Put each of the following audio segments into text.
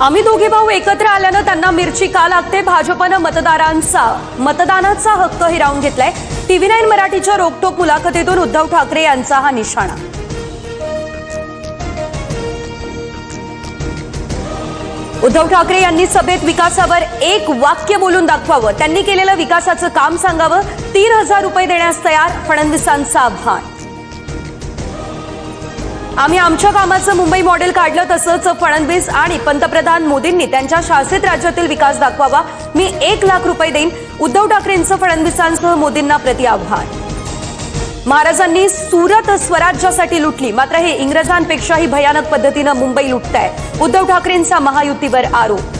आम्ही दोघे भाऊ एकत्र आल्यानं त्यांना मिरची का लागते? भाजपनं मतदानाचा हक्क हिरावून घेतलाय। TV9 मराठीच्या रोकटोक मुलाखतीतून उद्धव ठाकरे यांचा हा निशाणा। उद्धव ठाकरे यांनी सभेत विकासावर एक वाक्य बोलून दाखवावं, त्यांनी केलेलं विकासाचं काम सांगावं। 3,000 रुपये देण्यास तयार, फडणवीसांचं आव्हान। आम्ही आमच्या कामाचं मुंबई मॉडेल काढलं, तसंच फडणवीस आणि पंतप्रधान मोदींनी त्यांच्या शासित राज्यातील विकास दाखवावा। मी 1 लाख रुपये देईन, उद्धव ठाकरेंचं फडणवीसांसह मोदींना प्रति आव्हान। महाराजांनी सुरत स्वराज्यासाठी लुटली, मात्र हे इंग्रजांपेक्षाही भयानक पद्धतीनं मुंबई लुटताय, उद्धव ठाकरेंचा महायुतीवर आरोप।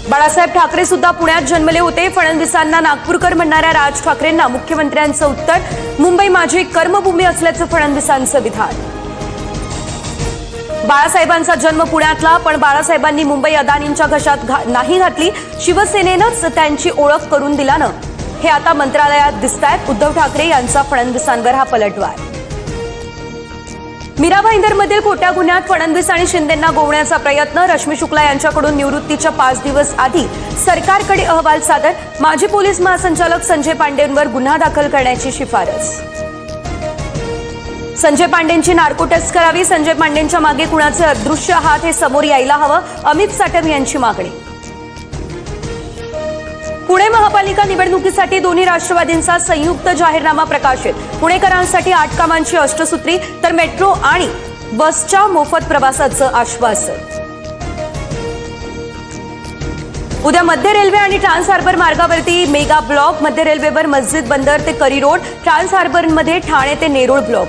बाळासाहेब ठाकरे सुद्धा पुण्यात जन्मले होते, फडणवीसांना नागपूरकर म्हणणाऱ्या राज ठाकरेंना मुख्यमंत्र्यांचं उत्तर, मुंबई माझी कर्मभूमी असल्याचं फडणवीसांचं विधान। बाळासाहेबांचा जन्म पुण्यातला, पण बाळासाहेबांनी मुंबई अदानींच्या घशात नाही घातली, शिवसेनेनंच त्यांची ओळख करून दिल्यानं हे आता मंत्रालयात दिसतायत। उद्धव ठाकरे यांचा फडणवीसांवर हा पलटवार। मीरा भाईंदरमधील खोट्या गुन्ह्यात फडणवीस आणि शिंदेंना गोवण्याचा प्रयत्न, रश्मी शुक्ला यांच्याकडून निवृत्तीच्या 5 दिवस आधी सरकारकडे अहवाल सादर, माजी पोलीस महासंचालक संजय पांडेंवर गुन्हा दाखल करण्याची शिफारस। संजय पांडेंची नार्को टेस्ट करावी, संजय पांडेंच्या मागे कुणाचे अदृश्य हात हे समोर यायला हवं, अमित साटम यांची मागणी। पुणे महापालिका निवडणुकीसाठी दोन्ही राष्ट्रवादींचा संयुक्त जाहीरनामा प्रकाशित, पुणेकरांसाठी 8 कामांची अष्टसूत्री, तर मेट्रो आणि बसच्या मोफत प्रवासाचं आश्वासन। उद्या मध्य रेल्वे आणि ट्रान्स हार्बर मार्गावरती मेगा ब्लॉक, मध्य रेल्वेवर मस्जिद बंदर ते करी रोड, ट्रान्स हार्बरमध्ये ठाणे ते नेरूळ ब्लॉक।